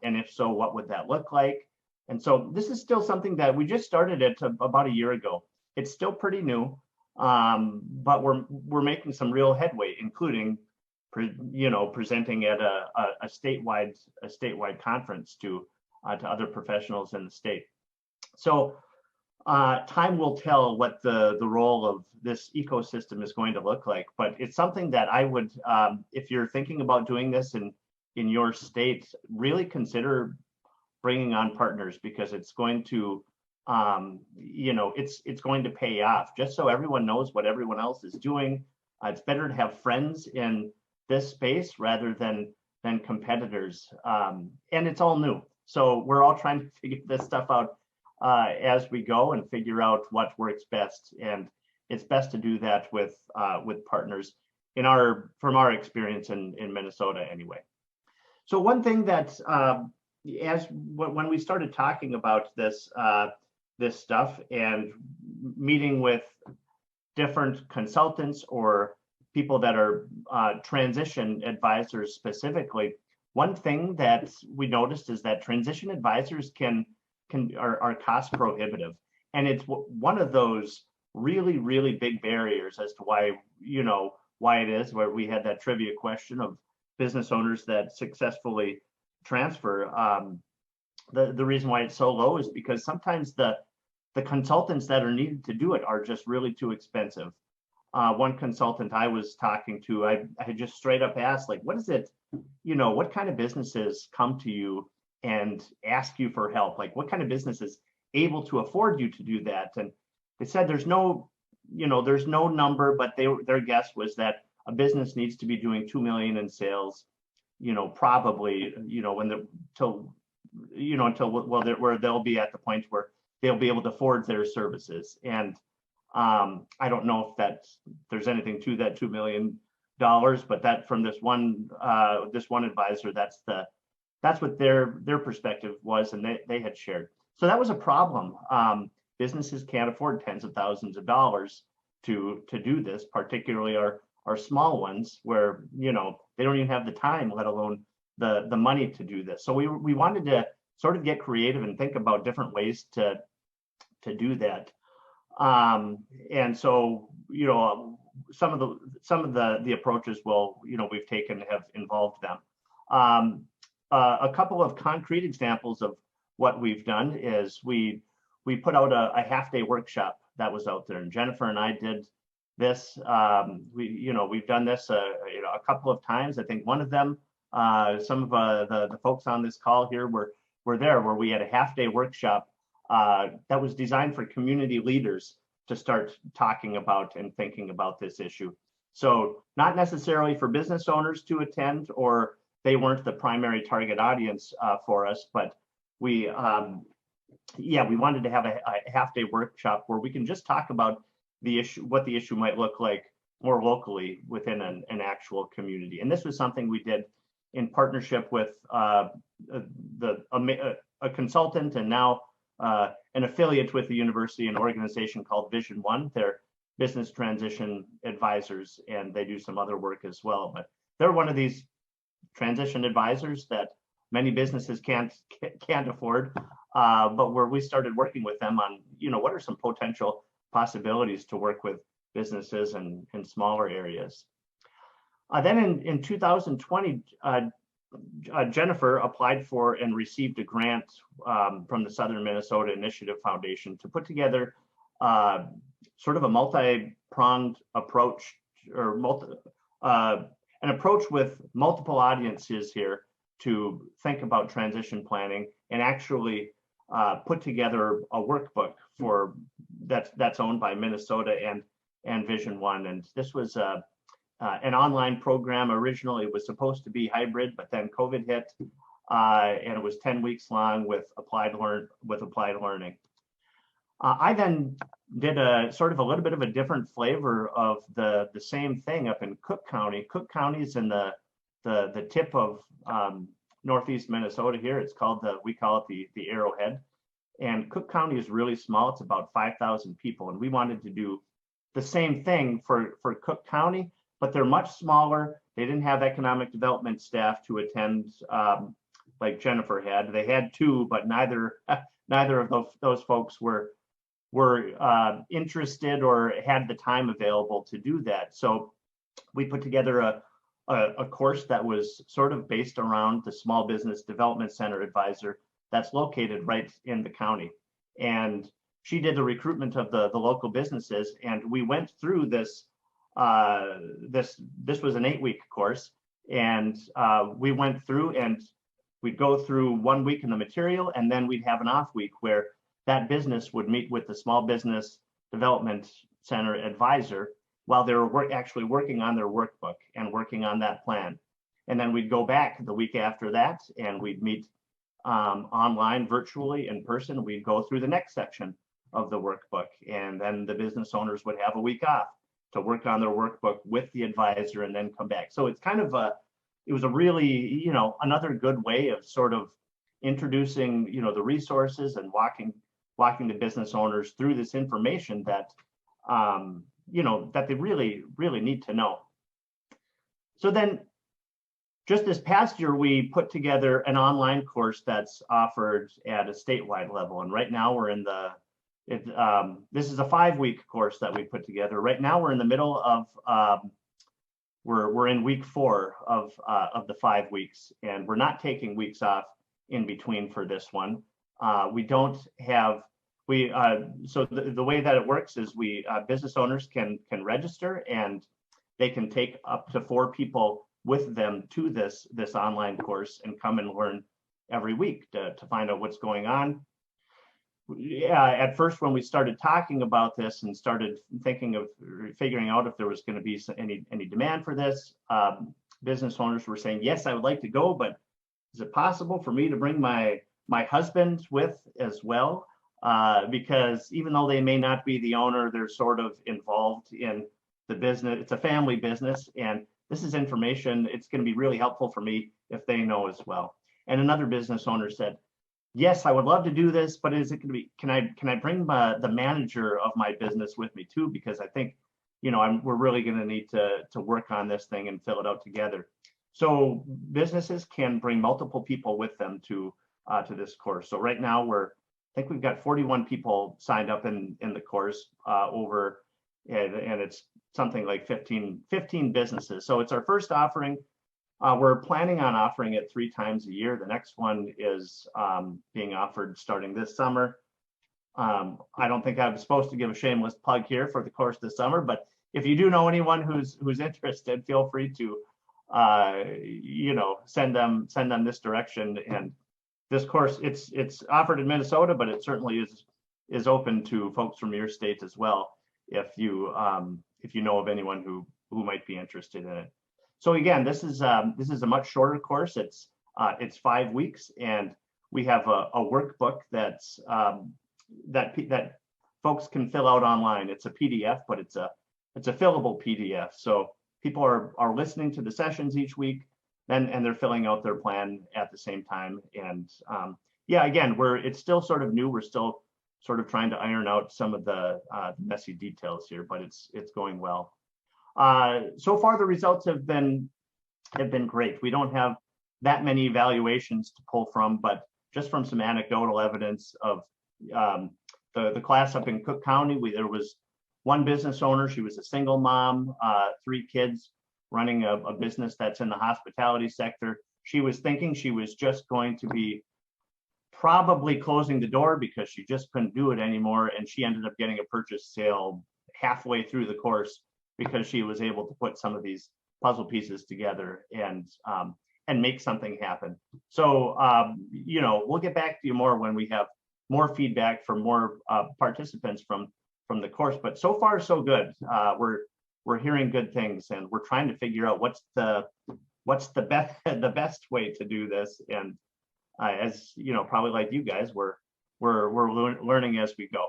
if so, what would that look like?" And so this is still something that we just started it about a year ago. It's still pretty new, but we're making some real headway, including presenting at a statewide conference to other professionals in the state. So time will tell what the role of this ecosystem is going to look like, but it's something that I would, if you're thinking about doing this in your state, really consider bringing on partners, because it's going to, it's going to pay off. Just so everyone knows what everyone else is doing. It's better to have friends in this space rather than competitors, and it's all new. So we're all trying to figure this stuff out as we go and figure out what works best, and it's best to do that with partners from our experience in Minnesota anyway. So one thing that when we started talking about this stuff and meeting with different consultants or people that are transition advisors specifically, one thing that we noticed is that transition advisors are cost prohibitive, and it's one of those really, really big barriers as to why it is, where we had that trivia question of business owners that successfully transfer. The reason why it's so low is because sometimes the consultants that are needed to do it are just really too expensive. One consultant I was talking to, I had just straight up asked, like, what is it, what kind of businesses come to you and ask you for help? Like, what kind of business is able to afford you to do that? And they said there's no number, but their guess was that a business needs to be doing $2 million in sales, probably, until where they'll be at the point where they'll be able to afford their services. And I don't know if there's anything to that $2 million, but that from this one advisor, that's what their perspective was, and they had shared. So that was a problem. Businesses can't afford tens of thousands of dollars to do this, particularly our small ones, where they don't even have the time, let alone the money to do this. So we wanted to sort of get creative and think about different ways to do that. And so some of the approaches we've taken have involved them. A couple of concrete examples of what we've done is we put out a half-day workshop that was out there, and Jennifer and I did this. We've done this a couple of times. I think one of them, some of the folks on this call here were there, where we had a half-day workshop that was designed for community leaders to start talking about and thinking about this issue. So not necessarily for business owners to attend, or they weren't the primary target audience for us, but we wanted to have a half-day workshop where we can just talk about the issue, what the issue might look like more locally within an actual community. And this was something we did in partnership with a consultant, and now an affiliate with the university, an organization called Vision One. They're business transition advisors, and they do some other work as well. But they're one of these transition advisors that many businesses can't afford, but where we started working with them on, what are some potential possibilities to work with businesses in smaller areas. Then in 2020, Jennifer applied for and received a grant from the Southern Minnesota Initiative Foundation to put together sort of a multi-pronged approach, or an approach with multiple audiences here to think about transition planning, and actually put together a workbook for that's owned by Minnesota and Vision One. And this was an online program. Originally, it was supposed to be hybrid, but then COVID hit, and it was 10 weeks long with applied learning. I then did a sort of a little bit of a different flavor of the same thing up in Cook County. Cook County is in the tip of northeast Minnesota here. It's called we call it the Arrowhead. And Cook County is really small. It's about 5,000 people. And we wanted to do the same thing for Cook County, but they're much smaller. They didn't have economic development staff to attend like Jennifer had. They had two, but neither of those folks were interested or had the time available to do that. So we put together a course that was sort of based around the Small Business Development Center advisor that's located right in the county. And she did the recruitment of the local businesses, and we went through this. This was an 8-week course, and we went through, and we'd go through 1 week in the material, and then we'd have an off week where that business would meet with the Small Business Development Center advisor while they were actually working on their workbook and working on that plan. And then we'd go back the week after that, and we'd meet online, virtually, in person. We'd go through the next section of the workbook, and then the business owners would have a week off to work on their workbook with the advisor and then come back. So it's kind of it was a really, another good way of sort of introducing, the resources and walking the business owners through this information that, that they really, really need to know. So then just this past year, we put together an online course that's offered at a statewide level. And right now we're in this is a 5-week course that we put together. Right now we're in the middle of, we're in week 4 of the 5 weeks, and we're not taking weeks off in between for this one. We don't have, so the way that it works is business owners can register, and they can take up to 4 people with them to this online course and come and learn every week to find out what's going on. At first, when we started talking about this and started thinking of figuring out if there was going to be any demand for this, business owners were saying, yes, I would like to go, but is it possible for me to bring my my husband with as well, because even though they may not be the owner, they're sort of involved in the business. It's a family business, and this is information. It's going to be really helpful for me if they know as well. And another business owner said, yes, I would love to do this, but is it going to be, can I bring the manager of my business with me too? Because I think, we're really going to need to work on this thing and fill it out together. So businesses can bring multiple people with them to this course. So right now I think we've got 41 people signed up in the course and it's something like 15 businesses. So it's our first offering. We're planning on offering it 3 times a year. The next one is being offered starting this summer. I don't think I'm supposed to give a shameless plug here for the course this summer, but if you do know anyone who's interested, feel free to send them this direction. And this course, it's offered in Minnesota, but it certainly is open to folks from your state as well, if you know of anyone who might be interested in it. So again, this is a much shorter course. It's 5 weeks, and we have a workbook that folks can fill out online. It's a PDF, but it's a fillable PDF. So people are listening to the sessions each week, and they're filling out their plan at the same time. And again, it's still sort of new. We're still sort of trying to iron out some of the messy details here, but it's going well. So far, the results have been great. We don't have that many evaluations to pull from, but just from some anecdotal evidence of the class up in Cook County, there was one business owner. She was a single mom, 3 kids, running a business that's in the hospitality sector. She was thinking she was just going to be probably closing the door because she just couldn't do it anymore, and she ended up getting a purchase sale halfway through the course because she was able to put some of these puzzle pieces together and make something happen. So we'll get back to you more when we have more feedback from more participants from the course. But so far so good. We're hearing good things, and we're trying to figure out what's the best way to do this. And as probably like you guys, we're learning as we go.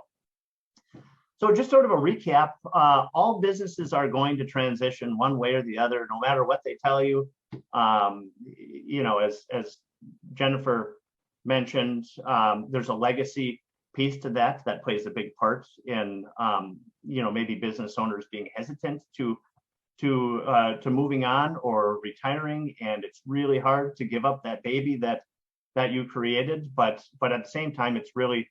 So just sort of a recap, all businesses are going to transition one way or the other, no matter what they tell you. As Jennifer mentioned, there's a legacy piece to that plays a big part in, maybe business owners being hesitant to moving on or retiring. And it's really hard to give up that baby that you created. But at the same time, it's really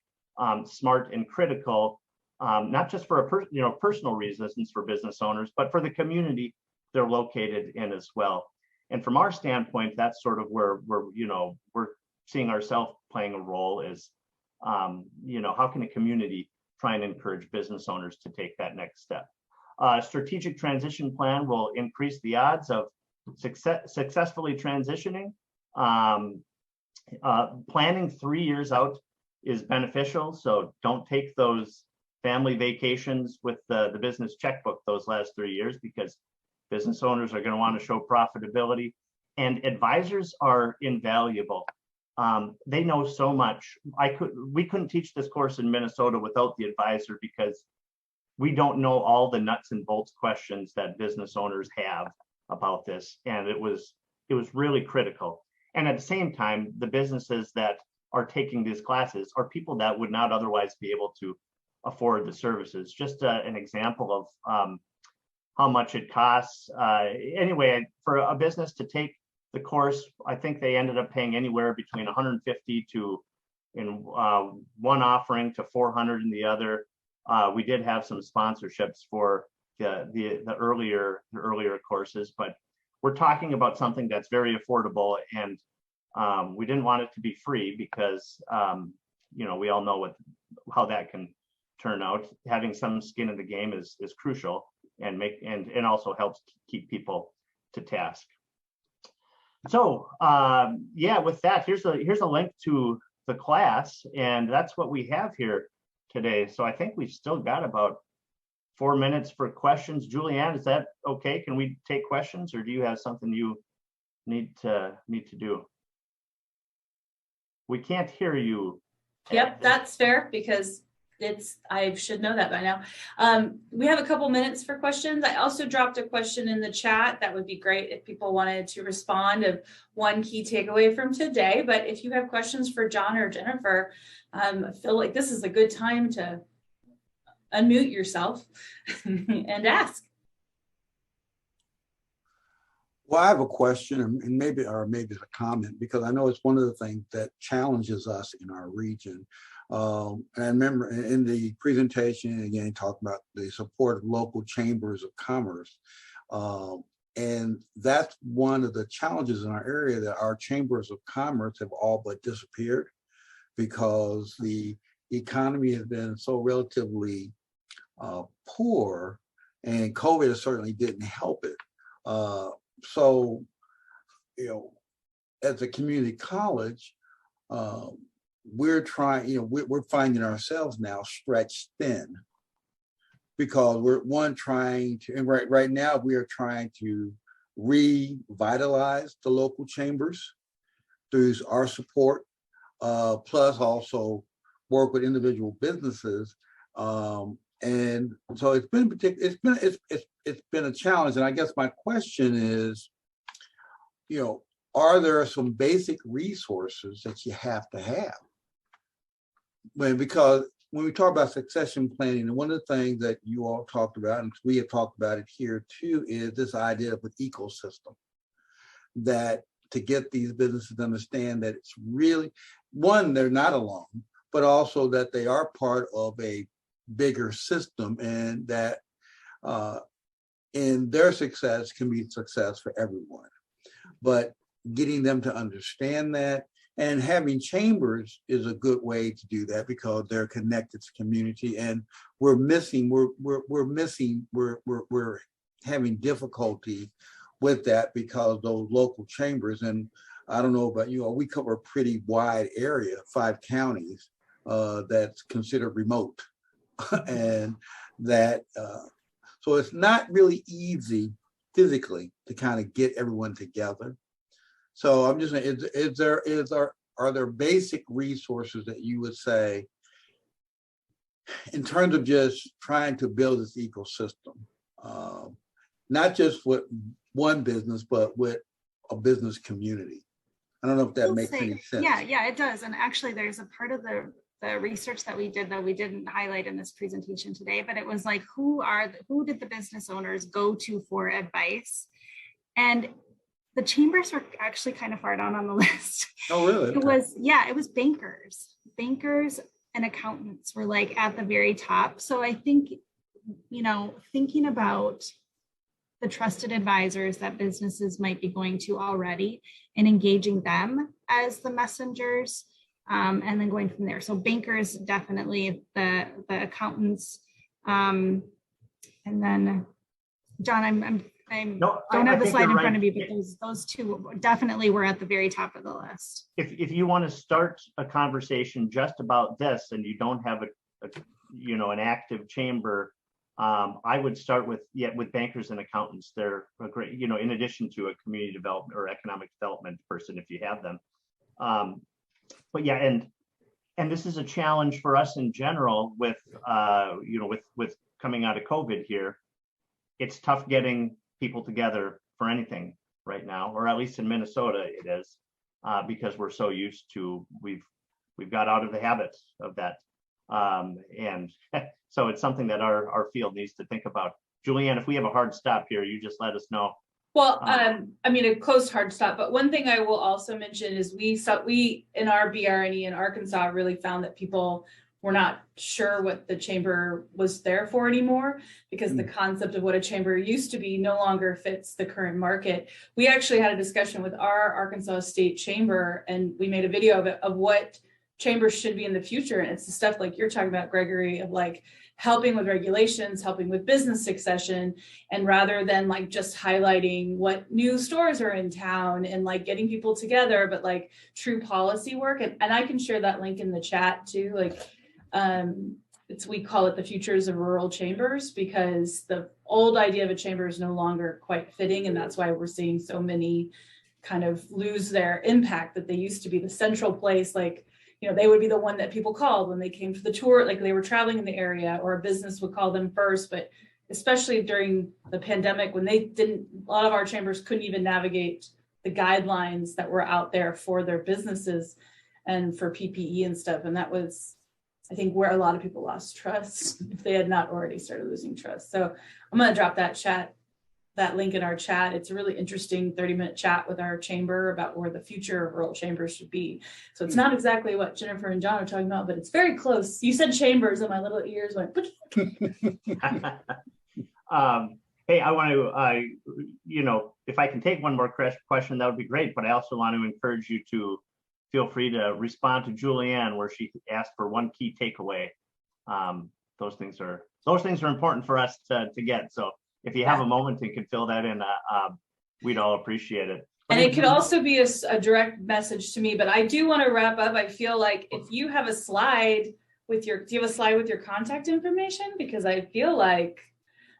smart and critical, not just for personal reasons for business owners, but for the community they're located in as well. And from our standpoint, that's sort of where we're seeing ourselves playing a role is, how can a community try and encourage business owners to take that next step? Strategic transition plan will increase the odds of successfully transitioning. Planning 3 years out is beneficial, so don't take those family vacations with the business checkbook those last 3 years, because business owners are going to want to show profitability, and advisors are invaluable. They know so much. We couldn't teach this course in Minnesota without the advisor, because we don't know all the nuts and bolts questions that business owners have about this, and it was really critical. And at the same time, the businesses that are taking these classes are people that would not otherwise be able to afford the services. Just an example of how much it costs. Anyway, for a business to take the course, I think they ended up paying anywhere between $150 in one offering to $400 in the other. We did have some sponsorships for the earlier courses, but we're talking about something that's very affordable, and we didn't want it to be free because we all know how that can turn out. Having some skin in the game is crucial, and also helps keep people to task. So with that, here's a link to the class, and that's what we have here today. So I think we've still got about 4 minutes for questions. Julianne, is that okay? Can we take questions, or do you have something you need to do? We can't hear you. Yep, that's fair because I should know that by now. We have a couple minutes for questions. I also dropped a question in the chat. That would be great if people wanted to respond of one key takeaway from today. But if you have questions for John or Jennifer, I feel like this is a good time to unmute yourself and ask. Well, I have a question, and maybe it's a comment, because I know it's one of the things that challenges us in our region. And I remember in the presentation, again, talking about the support of local chambers of commerce. And that's one of the challenges in our area, that our chambers of commerce have all but disappeared because the economy has been so relatively poor, and COVID certainly didn't help it. So, as a community college, we're trying, we're finding ourselves now stretched thin, because we're trying to, and right now we are trying to revitalize the local chambers through our support, plus also work with individual businesses. And so it's been a challenge. And I guess my question is, are there some basic resources that you have to have? Because when we talk about succession planning, and one of the things that you all talked about, and we have talked about it here too, is this idea of an ecosystem, that to get these businesses to understand that it's really, one, they're not alone, but also that they are part of a bigger system, and that in their success can be success for everyone. But getting them to understand that, and having chambers is a good way to do that, because they're connected to community, and we're having difficulty with that because those local chambers, and I don't know about you all, we cover a pretty wide area, 5 counties, that's considered remote. And that, so it's not really easy physically to kind of get everyone together. So I'm just saying, are there basic resources that you would say, in terms of just trying to build this ecosystem, not just with one business, but with a business community? I don't know if that makes any sense. Yeah, it does. And actually, there's a part of the research that we did that we didn't highlight in this presentation today, but it was like, who did the business owners go to for advice? And the chambers were actually kind of far down on the list. Oh, really? It was bankers and accountants were like at the very top. So I think, thinking about the trusted advisors that businesses might be going to already and engaging them as the messengers, and then going from there. So bankers, definitely, the accountants, and then John, I don't have the slide in front of me, but those two definitely were at the very top of the list. If you want to start a conversation just about this, and you don't have an active chamber, I would start with bankers and accountants. They're a great, in addition to a community development or economic development person, if you have them. But yeah, and this is a challenge for us in general with with coming out of COVID here. It's tough getting people together for anything right now, or at least in Minnesota it is, because we're so used to, we've got out of the habits of that. And so it's something that our field needs to think about. Julianne, if we have a hard stop here, you just let us know. Well, a close hard stop, but one thing I will also mention is we in our BRNE in Arkansas really found that people were not sure what the chamber was there for anymore, because the concept of what a chamber used to be no longer fits the current market. We actually had a discussion with our Arkansas State Chamber, and we made a video of it, of what chambers should be in the future. And it's the stuff like you're talking about, Gregory, of like helping with regulations, helping with business succession, and rather than like just highlighting what new stores are in town and like getting people together, but like true policy work. And I can share that link in the chat too. Like we call it the futures of rural chambers, because the old idea of a chamber is no longer quite fitting. And that's why we're seeing so many kind of lose their impact, that they used to be the central place. Like, you know, they would be the one that people called when they came to the tour, like they were traveling in the area, or a business would call them first. But especially during the pandemic, when a lot of our chambers couldn't even navigate the guidelines that were out there for their businesses and for PPE and stuff. And that was, I think, where a lot of people lost trust if they had not already started losing trust. So I'm going to drop that link in our chat. It's a really interesting 30-minute chat with our chamber about where the future of rural chambers should be. So it's not exactly what Jennifer and John are talking about, but it's very close. You said chambers and my little ears went. Hey, I want to, if I can take one more question, that would be great. But I also want to encourage you to feel free to respond to Julianne, where she asked for one key takeaway. Those things are important for us to get. So if you have a moment and can fill that in, we'd all appreciate it. And it could also be a direct message to me, but I do want to wrap up. I feel like if you have a slide do you have a slide with your contact information? Because I feel like,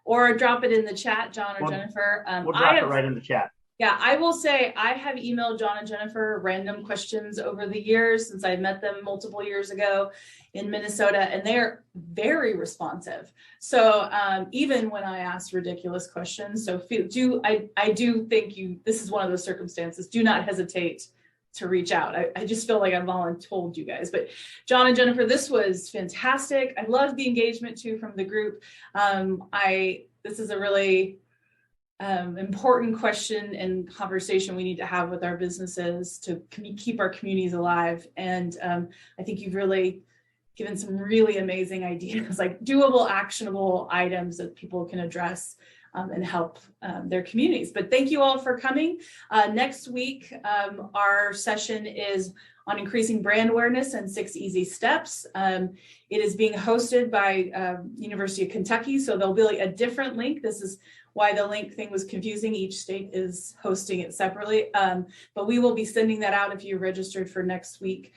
or drop it in the chat, John or Jennifer. We'll drop it right in the chat. Yeah, I will say I have emailed John and Jennifer random questions over the years since I met them multiple years ago in Minnesota, and they're very responsive. So even when I ask ridiculous questions, so I do think this is one of those circumstances. Do not hesitate to reach out. I just feel like I've told you guys. But John and Jennifer, this was fantastic. I loved the engagement too from the group. This is a really important question and conversation we need to have with our businesses to keep our communities alive. And I think you've really given some really amazing ideas, like doable, actionable items that people can address and help their communities. But thank you all for coming. Next week, our session is on increasing brand awareness and 6 easy steps. It is being hosted by University of Kentucky, so there'll be a different link. This is why the link thing was confusing. Each state is hosting it separately, but we will be sending that out if you're registered for next week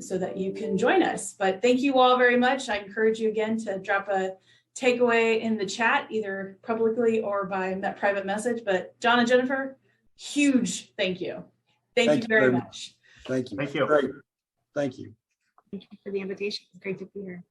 so that you can join us. But thank you all very much. I encourage you again to drop a takeaway in the chat, either publicly or by that private message. But John and Jennifer, huge thank you. Thank you very much. Thank you. Thank you. Great. Thank you. Thank you for the invitation. It's great to be here.